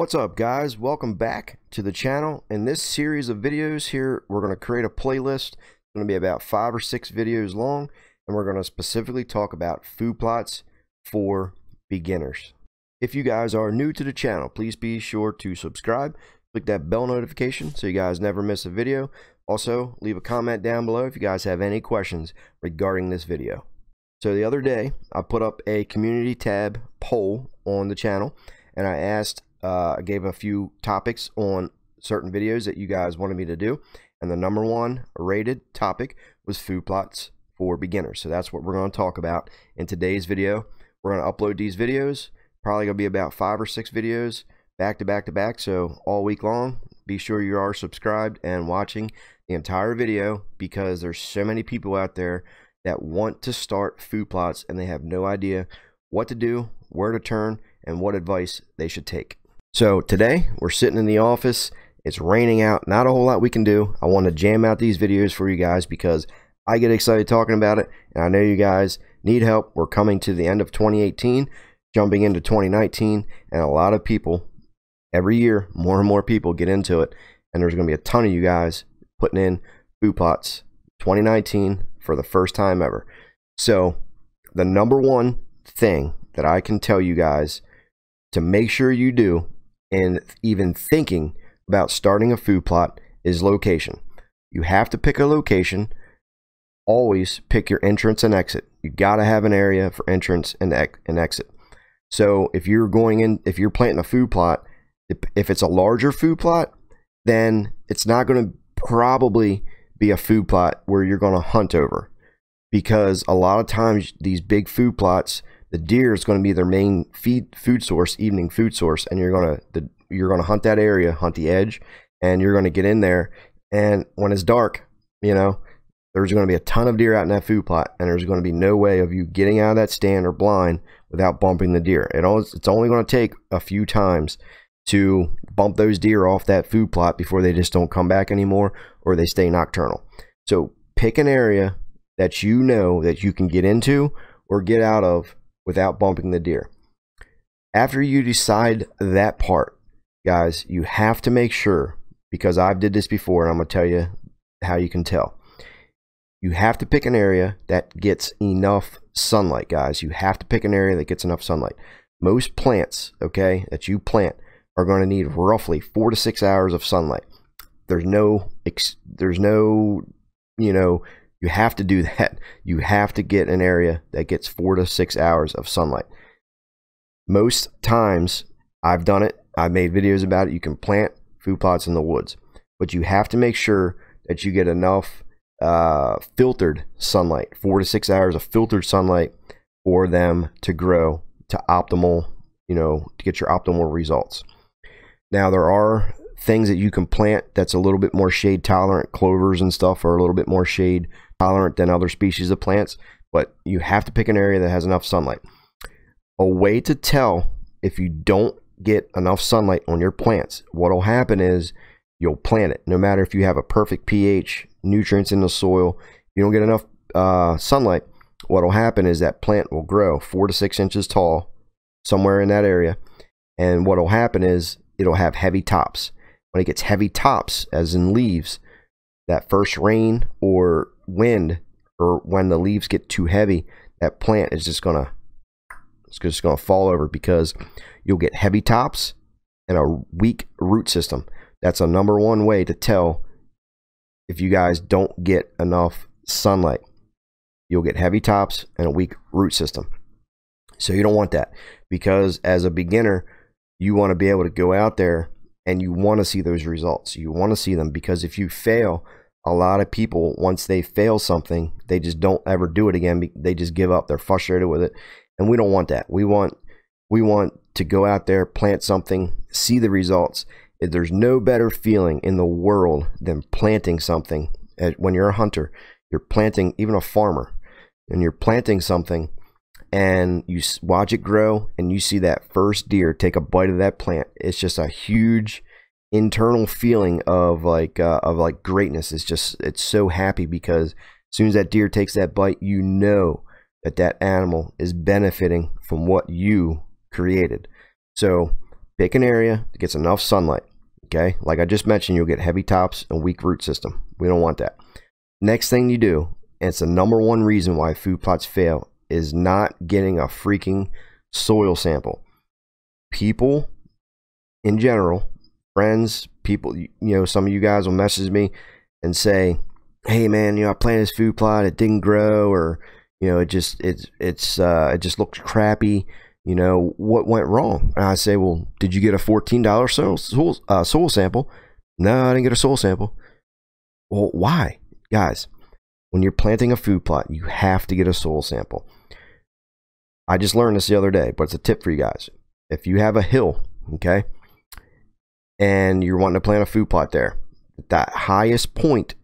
What's up, guys? Welcome back to the channel. In this series of videos here, we're going to create a playlist. It's going to be about 5 or 6 videos long, and we're going to specifically talk about food plots for beginners. If you guys are new to the channel, please be sure to subscribe, click that bell notification so you guys never miss a video. Also, leave a comment down below if you guys have any questions regarding this video. So the other day, I put up a community tab poll on the channel, and I asked I gave a few topics on certain videos that you guys wanted me to do, and the #1 rated topic was food plots for beginners. So that's what we're going to talk about in today's video. We're going to upload these videos, probably going to be about 5 or 6 videos back to back to back, so all week long. Be sure you are subscribed and watching the entire video, because there's so many people out there that want to start food plots and they have no idea what to do, where to turn, and what advice they should take. So today we're sitting in the office, it's raining out, not a whole lot we can do. I want to jam out these videos for you guys because I get excited talking about it, and I know you guys need help. We're coming to the end of 2018, jumping into 2019, and a lot of people, every year, more and more people get into it, and there's going to be a ton of you guys putting in food plots 2019 for the first time ever. So the #1 thing that I can tell you guys to make sure you do, and even thinking about starting a food plot, is location. You have to pick a location. Always pick your entrance and exit. You got to have an area for entrance and exit. So if you're planting a food plot, if it's a larger food plot, then it's not going to probably be a food plot where you're going to hunt over, because a lot of times these big food plots, the deer is going to be their main food source, evening food source, and you're going to hunt that area, hunt the edge, and you're going to get in there, and when it's dark, you know, there's going to be a ton of deer out in that food plot, and there's going to be no way of you getting out of that stand or blind without bumping the deer. It's only going to take a few times to bump those deer off that food plot before they just don't come back anymore, or they stay nocturnal. So pick an area that you know that you can get into or get out of without bumping the deer. After you decide that part, guys, you have to make sure, because I've did this before and I'm going to tell you how you can tell. You have to pick an area that gets enough sunlight, guys. You have to pick an area that gets enough sunlight. Most plants, okay, that you plant are going to need roughly 4 to 6 hours of sunlight. There's no, you know, you have to do that. You have to get an area that gets 4 to 6 hours of sunlight. Most times, I've done it. I've made videos about it. You can plant food plots in the woods, but you have to make sure that you get enough filtered sunlight, 4 to 6 hours of filtered sunlight, for them to grow to optimal, you know, to get your optimal results. Now, there are things that you can plant that's a little bit more shade tolerant. Clovers and stuff are a little bit more shade tolerant than other species of plants, but you have to pick an area that has enough sunlight. A way to tell if you don't get enough sunlight on your plants, what will happen is you'll plant it. No matter if you have a perfect pH, nutrients in the soil, you don't get enough sunlight, what will happen is that plant will grow 4 to 6 inches tall somewhere in that area, and what will happen is it'll have heavy tops. When it gets heavy tops, as in leaves, that first rain or wind, or when the leaves get too heavy, that plant is just gonna fall over, because you'll get heavy tops and a weak root system. That's a #1 way to tell if you guys don't get enough sunlight. You'll get heavy tops and a weak root system. So you don't want that, because as a beginner, you want to be able to go out there and you want to see those results. You want to see them, because if you fail, a lot of people, once they fail something, they just don't ever do it again. They just give up. They're frustrated with it, and we don't want that. We want to go out there, plant something, see the results. There's no better feeling in the world than planting something. When you're a hunter, you're planting, even a farmer, and you're planting something, and you watch it grow, and you see that first deer take a bite of that plant. It's just a huge internal feeling of like greatness. It's so happy, because as soon as that deer takes that bite, you know that that animal is benefiting from what you created. So Pick an area that gets enough sunlight. Okay, like I just mentioned, you'll get heavy tops and weak root system. We don't want that. Next thing you do, and it's the #1 reason why food plots fail, is not getting a freaking soil sample. People in general, friends, people, you know, some of you guys will message me and say, hey man, you know, I planted this food plot, it didn't grow, or you know, it just looked crappy. You know, what went wrong? And I say, well, did you get a $14 soil sample? No, I didn't get a soil sample. Well, why? Guys, when you're planting a food plot, you have to get a soil sample. I just learned this the other day, but it's a tip for you guys. If you have a hill, okay, and you're wanting to plant a food plot there, that highest point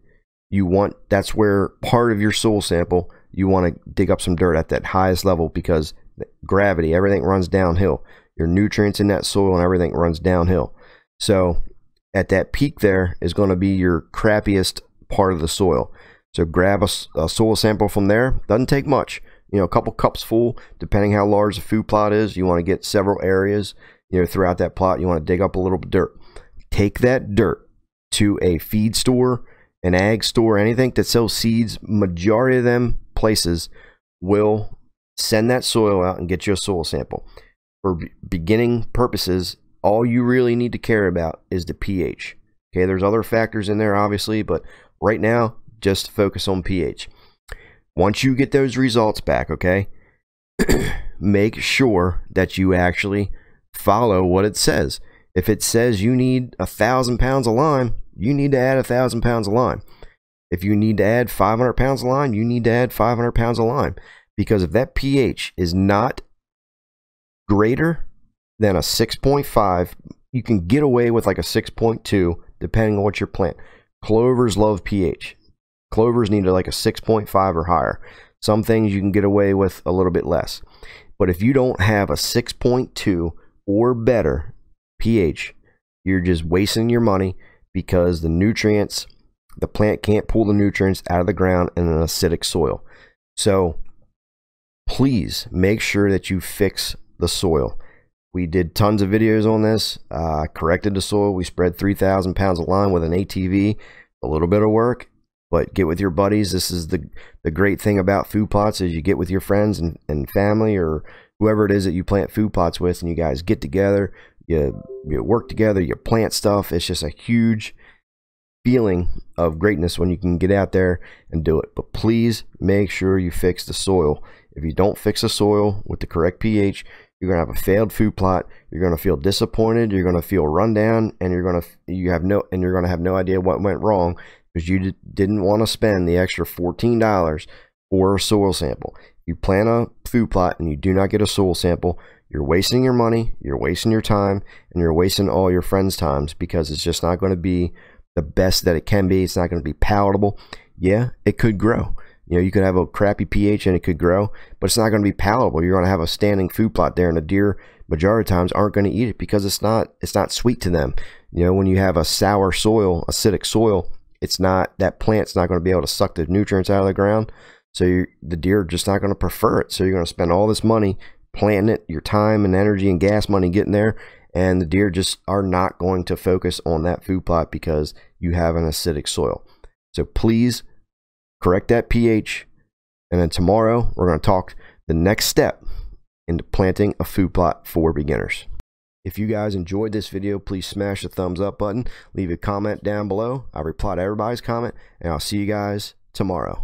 you want, that's where part of your soil sample, you want to dig up some dirt at that highest level, because gravity, everything runs downhill. Your nutrients in that soil and everything runs downhill. So at that peak there is going to be your crappiest part of the soil. So grab a soil sample from there. Doesn't take much, you know, a couple cups full, depending how large the food plot is. You want to get several areas, you know, throughout that plot. You want to dig up a little dirt. Take that dirt to a feed store, an ag store, anything that sells seeds. Majority of them places will send that soil out and get you a soil sample. For beginning purposes, all you really need to care about is the pH. Okay, there's other factors in there obviously, but right now just focus on pH. Once you get those results back, okay, make sure that you actually follow what it says. If it says you need 1,000 pounds of lime, you need to add 1,000 pounds of lime. If you need to add 500 pounds of lime, you need to add 500 pounds of lime. Because if that pH is not greater than a 6.5, you can get away with like a 6.2, depending on what your plant. Clovers love pH. Clovers need like a 6.5 or higher. Some things you can get away with a little bit less. But if you don't have a 6.2 or better pH, you're just wasting your money, because the nutrients, the plant can't pull the nutrients out of the ground in an acidic soil. So please make sure that you fix the soil. We did tons of videos on this. Corrected the soil. We spread 3,000 pounds of lime with an ATV. A little bit of work, but get with your buddies. This is the great thing about food plots, is you get with your friends and family, or whoever it is that you plant food plots with, and you guys get together, you work together, you plant stuff. It's just a huge feeling of greatness when you can get out there and do it. But please make sure you fix the soil. If you don't fix the soil with the correct pH, you're going to have a failed food plot. You're going to feel disappointed. You're going to feel run down, and you're going to have no idea what went wrong, because you didn't want to spend the extra $14 for a soil sample. You plant a food plot and you do not get a soil sample, you're wasting your money, you're wasting your time, and you're wasting all your friends' times, because it's just not going to be the best that it can be. It's not going to be palatable. Yeah, it could grow. You know, you could have a crappy pH and it could grow, but it's not going to be palatable. You're going to have a standing food plot there, and the deer majority of times aren't going to eat it, because it's not sweet to them. You know, when you have a sour soil, acidic soil, that plant's not going to be able to suck the nutrients out of the ground. So the deer are just not going to prefer it. So you're going to spend all this money planting it, your time and energy and gas money getting there, and the deer just are not going to focus on that food plot because you have an acidic soil. So please correct that pH, and then tomorrow we're going to talk the next step into planting a food plot for beginners. If you guys enjoyed this video, please smash the thumbs up button, leave a comment down below. I reply to everybody's comment, and I'll see you guys tomorrow.